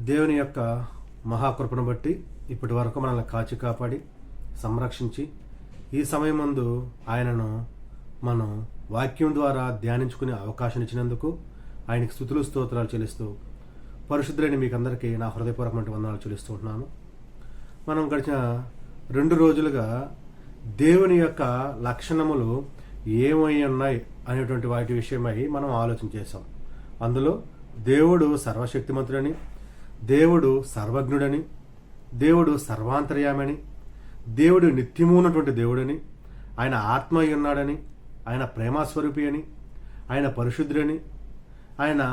దేవుని యొక్క మహాకృపను బట్టి ఇప్పటి వరకు మనల్ని కాచి కాపాడి సంరక్షించి ఈ సమయం ముందు ఆయనను మనం వాక్యం ద్వారా ధ్యానించుకునే అవకాశం ఇచ్చినందుకు ఆయనకి స్తుతులు స్తోత్రాలు చెల్లిస్తూ పరిశుద్ధులైన మీకు అందరికీ నా హృదయపూర్వకమైన వందనాలు చెల్లిస్తూ ఉంటున్నాను. మనం గడిచిన 2 రోజులుగా దేవుని యొక్క లక్షణములు ఏమై ఉన్నాయి అనేటువంటి వాటి విషయమై మనం ఆలోచన చేశాం. అందులో దేవుడు సర్వశక్తిమంతుడని, దేవుడు సర్వజ్ఞుడని, దేవుడు సర్వాంతర్యామని, దేవుడు నిత్యము ఉన్నటువంటి దేవుడని, ఆయన ఆత్మ అయి ఉన్నాడని, ఆయన ప్రేమస్వరూపి అని, ఆయన పరిశుద్ధుడని, ఆయన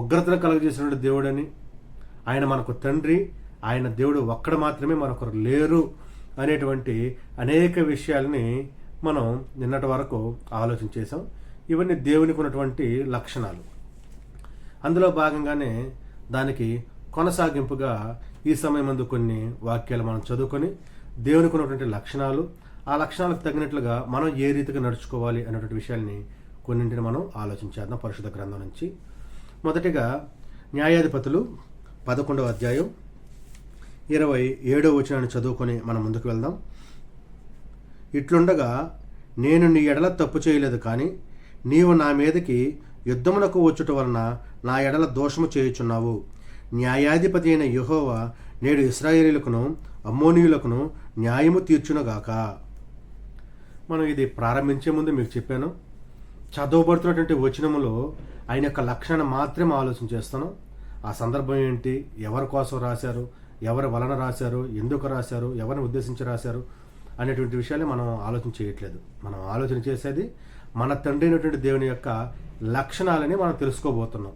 ఉగ్రతను కలుగజేసినటువంటి దేవుడని, ఆయన మనకు తండ్రి, ఆయన దేవుడు ఒక్కడ మాత్రమే మరొకరు లేరు అనేటువంటి అనేక విషయాలని మనం నిన్నటి వరకు ఆలోచన చేసాం. ఇవన్నీ దేవునికి ఉన్నటువంటి లక్షణాలు. అందులో భాగంగానే దానికి కొనసాగింపుగా ఈ సమయం ముందు కొన్ని వాక్యాలు మనం చదువుకొని దేవునికి ఉన్నటువంటి లక్షణాలు, ఆ లక్షణాలకు తగినట్లుగా మనం ఏ రీతిగా నడుచుకోవాలి అనేటువంటి విషయాల్ని కొన్నింటిని మనం ఆలోచించేద్దాం పరిశుద్ధ గ్రంథం నుంచి. మొదటిగా న్యాయాధిపతులు 11వ అధ్యాయం 27వ వచనాన్ని చదువుకొని మనం ముందుకు వెళ్దాం. ఇట్లుండగా నేను నీ ఎడల తప్పు చేయలేదు, కానీ నీవు నా మీదకి యుద్ధమునకు వచ్చుట వలన నా ఎడల దోషము చేయుచున్నావు. న్యాయాధిపతి అయిన యెహోవా నేడు ఇశ్రాయేలీయులకును అమ్మోనీయులకును న్యాయము తీర్చునుగాక. మనం ఇది ప్రారంభించే ముందు మీకు చెప్పాను, చదవబడుతున్నటువంటి వచనములో ఆయన యొక్క లక్షణాన్ని మాత్రమే ఆలోచన చేస్తాను. ఆ సందర్భం ఏంటి, ఎవరి కోసం రాశారు, ఎవరి వలన రాశారు, ఎందుకు రాశారు, ఎవరిని ఉద్దేశించి రాశారు అనేటువంటి విషయాన్ని మనం ఆలోచన చేయట్లేదు. మనం ఆలోచన చేసేది మన తండ్రి అయినటువంటి దేవుని యొక్క లక్షణాలని మనం తెలుసుకోబోతున్నాం.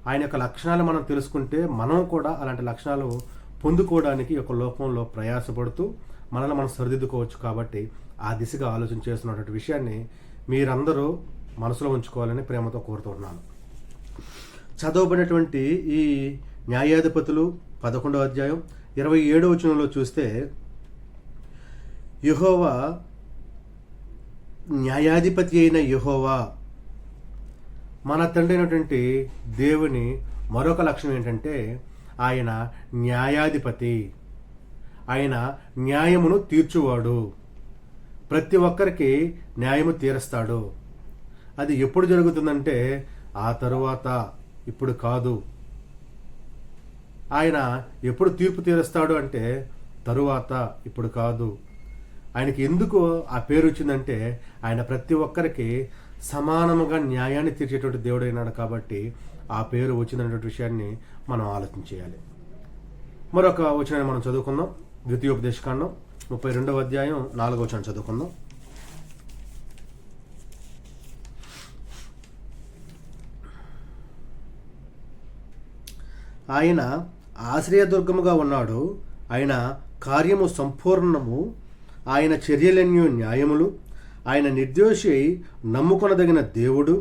ఆయన యొక్క లక్షణాలు మనం తెలుసుకుంటే మనం కూడా అలాంటి లక్షణాలు పొందుకోవడానికి ఒక లోకంలో ప్రయాసపడుతూ మనల్ని మనం సరిదిద్దుకోవచ్చు. కాబట్టి ఆ దిశగా ఆలోచన చేస్తున్నటువంటి విషయాన్ని మీరందరూ మనసులో ఉంచుకోవాలని ప్రేమతో కోరుతున్నాను. చదవబడినటువంటి ఈ న్యాయాధిపతులు 11వ అధ్యాయం 27వ వచనంలో చూస్తే, యెహోవా న్యాయాధిపతి అయిన యెహోవా, మన తండ్రి అయినటువంటి దేవుని మరొక లక్షణం ఏంటంటే ఆయన న్యాయాధిపతి, ఆయన న్యాయమును తీర్చువాడు, ప్రతి ఒక్కరికి న్యాయము తీరుస్తాడు. అది ఎప్పుడు జరుగుతుందంటే ఆ తరువాత, ఇప్పుడు కాదు. ఆయన ఎప్పుడు తీర్పు తీరుస్తాడు అంటే తరువాత, ఇప్పుడు కాదు. ఆయనకి ఎందుకు ఆ పేరు వచ్చిందంటే ఆయన ప్రతి ఒక్కరికి సమానముగా న్యాయాన్ని తీర్చేటువంటి దేవుడు అయినాడు కాబట్టి ఆ పేరు వచ్చిందనేటువంటి విషయాన్ని మనం ఆలోచన చేయాలి. మరొక వచనాన్ని మనం చదువుకుందాం. ద్వితీయోపదేశకాండం 32వ అధ్యాయం 4వ వచనం చదువుకుందాం. ఆయన ఆశ్రయదుర్గముగా ఉన్నాడు, ఆయన కార్యము సంపూర్ణము, ఆయన చర్యలన్యూ న్యాయములు, ఆయన నిర్దోషి అయి నమ్ముకొనదగిన దేవుడు,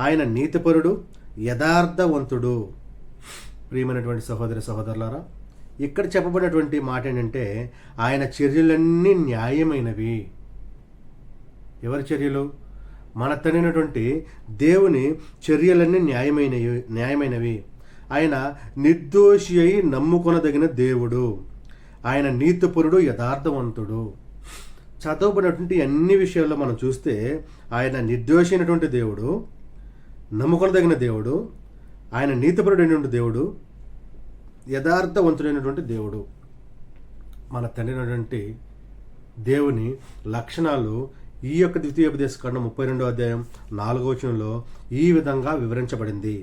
ఆయన నీతిపరుడు, యథార్థవంతుడు. ప్రియమైనటువంటి సహోదరి సహోదరులారా, ఇక్కడ చెప్పబడినటువంటి మాట ఏంటంటే ఆయన చర్యలన్నీ న్యాయమైనవి. ఎవరి చర్యలు? మన తండ్రినటువంటి దేవుని చర్యలన్నీ న్యాయమైనవి. ఆయన నిర్దోషి అయి నమ్ముకొనదగిన దేవుడు, ఆయన నీతిపరుడు, యథార్థవంతుడు. చదవబడినటువంటి అన్ని విషయాల్లో మనం చూస్తే ఆయన నిర్దోషి అయినటువంటి దేవుడు, నమ్ముకొనదగిన దేవుడు, ఆయన నీతిపరుడైనటువంటి దేవుడు, యథార్థవంతుడైనటువంటి దేవుడు. మన తండ్రి అయినటువంటి దేవుని లక్షణాలు ఈ యొక్క ద్వితీయోపదేశకాండం 32వ అధ్యాయం 4వ వచనంలో ఈ విధంగా వివరించబడింది.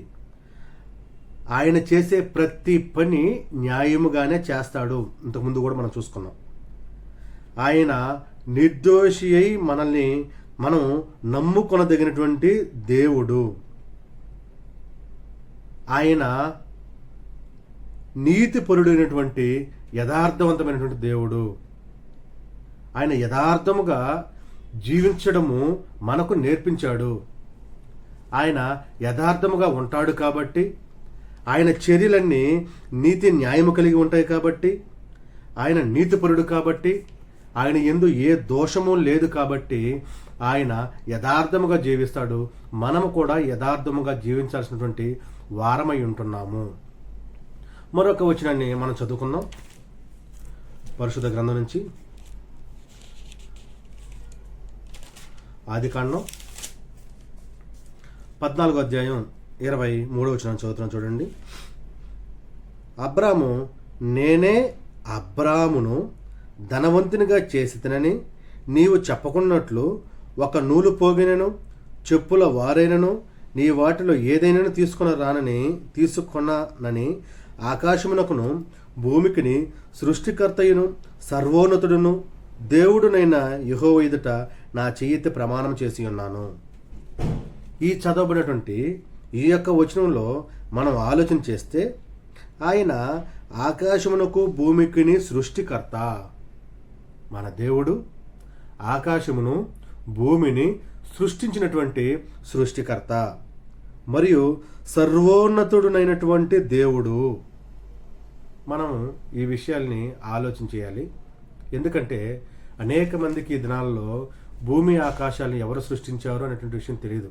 ఆయన చేసే ప్రతి పని న్యాయముగానే చేస్తాడు. ఇంతకుముందు కూడా మనం చూసుకున్నాం. ఆయన నిర్దోషి అయి మనం నమ్ముకొనదగినటువంటి దేవుడు, ఆయన నీతిపరుడైనటువంటి యథార్థవంతమైనటువంటి దేవుడు. ఆయన యథార్థముగా జీవించడము మనకు నేర్పించాడు. ఆయన యథార్థముగా ఉంటాడు కాబట్టి, ఆయన చర్యలన్నీ నీతి న్యాయము కలిగి ఉంటాయి కాబట్టి, ఆయన నీతిపరుడు కాబట్టి, ఆయన యందు ఏ దోషము లేదు కాబట్టి ఆయన యథార్థముగా జీవిస్తాడు. మనము కూడా యథార్థముగా జీవించాల్సినటువంటి వారమై ఉంటున్నాము. మరొక వచనాన్ని మనం చదువుకుందాం. పరిశుద్ధ గ్రంథం నుంచి ఆదికాండం 14వ అధ్యాయం 23వ వచనం చదువుతున్నాం చూడండి. అబ్రాము, నేనే అబ్రామును ధనవంతునిగా చేసితనని నీవు చెప్పకున్నట్లు ఒక నూలు పోగినను చెప్పుల వారైనను నీ వాటిలో ఏదైనా తీసుకొనని ఆకాశమునకును భూమికిని సృష్టికర్తయును సర్వోన్నతుడును దేవుడునైన యెహోవా ఎదుట నా చెయ్యెత్తి ప్రమాణం చేసి ఉన్నాను. ఈ చదవబడినటువంటి ఈ యొక్క వచనంలో మనం ఆలోచన చేస్తే ఆయన ఆకాశమునకు భూమికిని సృష్టికర్త. మన దేవుడు ఆకాశమును భూమిని సృష్టించినటువంటి సృష్టికర్త మరియు సర్వోన్నతుడునైనటువంటి దేవుడు. మనం ఈ విషయాల్ని ఆలోచన చేయాలి. ఎందుకంటే అనేక మందికి ఈ దినాల్లో భూమి ఆకాశాలను ఎవరు సృష్టించారు అనేటువంటి విషయం తెలియదు.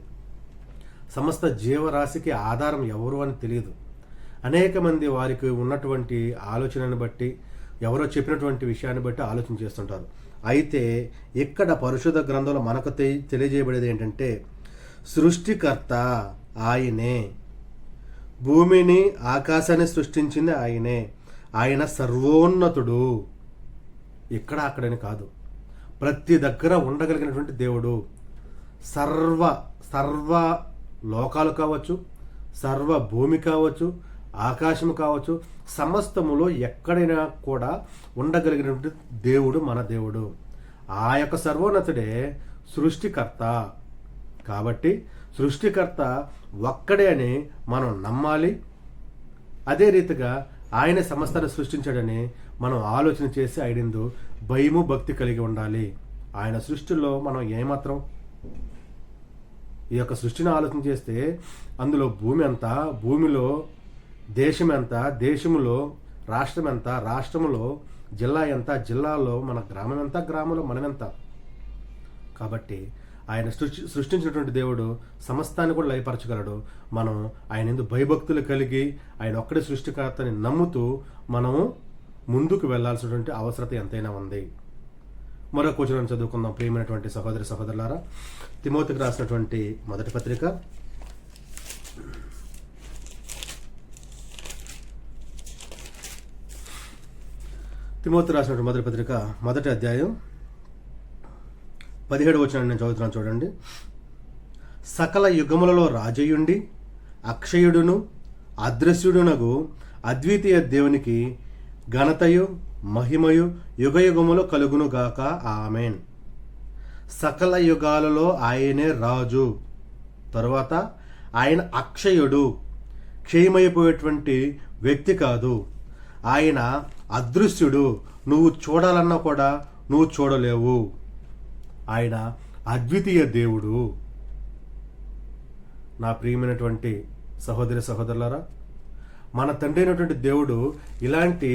సమస్త జీవరాశికి ఆధారం ఎవరు అని తెలియదు. అనేక మంది వారికి ఉన్నటువంటి ఆలోచనను బట్టి, ఎవరో చెప్పినటువంటి విషయాన్ని బట్టి ఆలోచన చేస్తుంటారు. అయితే ఇక్కడ పరిశుద్ధ గ్రంథంలో మనకు తెలియజేయబడేది ఏంటంటే, సృష్టికర్త ఆయనే, భూమిని ఆకాశాన్ని సృష్టించింది ఆయనే, ఆయన సర్వోన్నతుడు. ఇక్కడ అక్కడని కాదు, ప్రతి దగ్గర ఉండగలిగినటువంటి దేవుడు. సర్వ లోకాలు కావచ్చు, సర్వ భూమి కావచ్చు, ఆకాశం కావచ్చు, సమస్తములో ఎక్కడైనా కూడా ఉండగలిగినటువంటి దేవుడు మన దేవుడు. ఆ యొక్క సర్వోన్నతుడే సృష్టికర్త. కాబట్టి సృష్టికర్త ఒక్కడే అని మనం నమ్మాలి. అదే రీతిగా ఆయన సమస్తాన్ని సృష్టించాడని మనం ఆలోచన చేసి ఆయనందు భయము భక్తి కలిగి ఉండాలి. ఆయన సృష్టిలో మనం ఏమాత్రం ఈ యొక్క సృష్టిని ఆలోచన చేస్తే అందులో భూమి ఎంత, భూమిలో దేశం ఎంత, దేశములో రాష్ట్రం ఎంత, రాష్ట్రములో జిల్లా ఎంత, జిల్లాలో మన గ్రామం ఎంత, గ్రామంలో మనమెంత. కాబట్టి ఆయన సృష్టించినటువంటి దేవుడు సమస్తాన్ని కూడా లయపరచగలడు. మనం ఆయన ఎందుకు భయభక్తులు కలిగి ఆయన ఒక్కడే సృష్టికర్తని నమ్ముతూ మనము ముందుకు వెళ్లాల్సినటువంటి అవసరత ఎంతైనా ఉంది. మరొక వచనం చదువుకుందాం. ప్రియమైనటువంటి సహోదరి సహోదరులారా, తిమోతికి రాసినటువంటి మొదటి పత్రిక 1వ అధ్యాయం 17వ వచనాన్ని నేను చదువుతున్నాను చూడండి. సకల యుగములలో రాజయుండి అక్షయుడును అదృశ్యుడునగు అద్వితీయ దేవునికి ఘనతయు మహిమయు యుగయుగములో కలుగునుగాక. ఆమేన్. సకల యుగాలలో ఆయనే రాజు. తరువాత ఆయన అక్షయుడు, క్షయమైపోయేటువంటి వ్యక్తి కాదు. ఆయన అదృశ్యుడు, నువ్వు చూడాలన్నా కూడా నువ్వు చూడలేవు. ఆయన అద్వితీయ దేవుడు. నా ప్రియమైనటువంటి సహోదరి సహోదరులారా, మన తండ్రి అయినటువంటి దేవుడు ఇలాంటి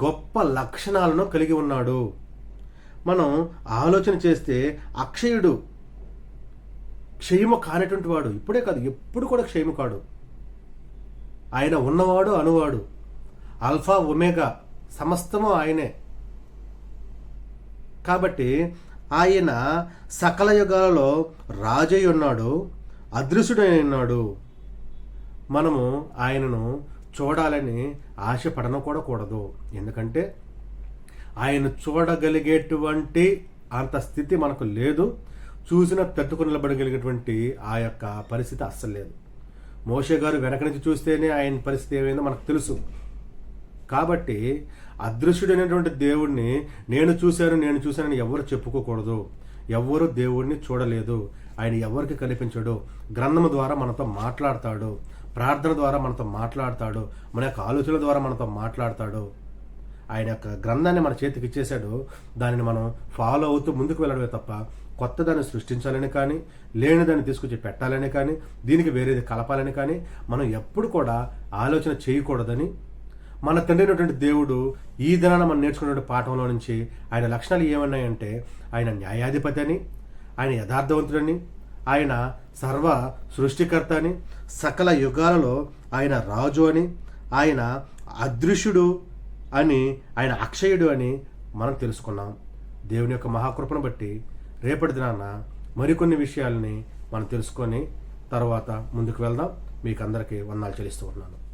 గొప్ప లక్షణాలను కలిగి ఉన్నాడు. మనం ఆలోచన చేస్తే అక్షయుడు, క్షయము కానటువంటి వాడు. ఇప్పుడే కాదు, ఎప్పుడు కూడా క్షయము కాడు. ఆయన ఉన్నవాడు, అనువాడు, ఆల్ఫా ఒమేగా, సమస్తము ఆయనే. కాబట్టి ఆయన సకల యుగాలలో రాజై ఉన్నాడు, అదృశ్యుడై ఉన్నాడు. మనము ఆయనను చూడాలని ఆశపడను కూడా కూడదు. ఎందుకంటే ఆయన చూడగలిగేటువంటి అంత స్థితి మనకు లేదు. చూసిన తట్టుకుని నిలబడగలిగేటువంటి ఆ యొక్క పరిస్థితి అస్సలు లేదు. మోషే గారు వెనక నుంచి చూస్తేనే ఆయన పరిస్థితి ఏమైందో మనకు తెలుసు. కాబట్టి అదృశ్యుడైనటువంటి దేవుణ్ణి నేను చూశానని ఎవరు చెప్పుకోకూడదు. ఎవ్వరూ దేవుణ్ణి చూడలేదు. ఆయన ఎవరికి కనిపించడు. గ్రంథము ద్వారా మనతో మాట్లాడతాడు, ప్రార్థన ద్వారా మనతో మాట్లాడతాడు, మన యొక్క ఆలోచనల ద్వారా మనతో మాట్లాడతాడు. ఆయన యొక్క గ్రంథాన్ని మన చేతికి ఇచ్చేశాడు. దానిని మనం ఫాలో అవుతూ ముందుకు వెళ్ళడమే తప్ప కొత్త దాన్ని సృష్టించాలని కానీ, లేని దాన్ని తీసుకొచ్చి పెట్టాలని కానీ, దీనికి వేరేది కలపాలని కానీ మనం ఎప్పుడు కూడా ఆలోచన చేయకూడదని మన తండ్రి అయినటువంటి దేవుడు ఈ దినాన మనం నేర్చుకున్నటువంటి పాఠంలో నుంచి ఆయన లక్షణాలు ఏమన్నాయంటే, ఆయన న్యాయాధిపతి అని, ఆయన యథార్థవంతుడని, ఆయన సర్వ సృష్టికర్త అని, సకల యుగాలలో ఆయన రాజు అని, ఆయన అదృశ్యుడు అని, ఆయన అక్షయుడు అని మనం తెలుసుకున్నాం. దేవుని యొక్క మహాకృపను బట్టి రేపటి దినాన మరికొన్ని విషయాల్ని మనం తెలుసుకొని తర్వాత ముందుకు వెళ్దాం. మీకు అందరికీ వందనాలు చెల్లిస్తూ ఉన్నాను.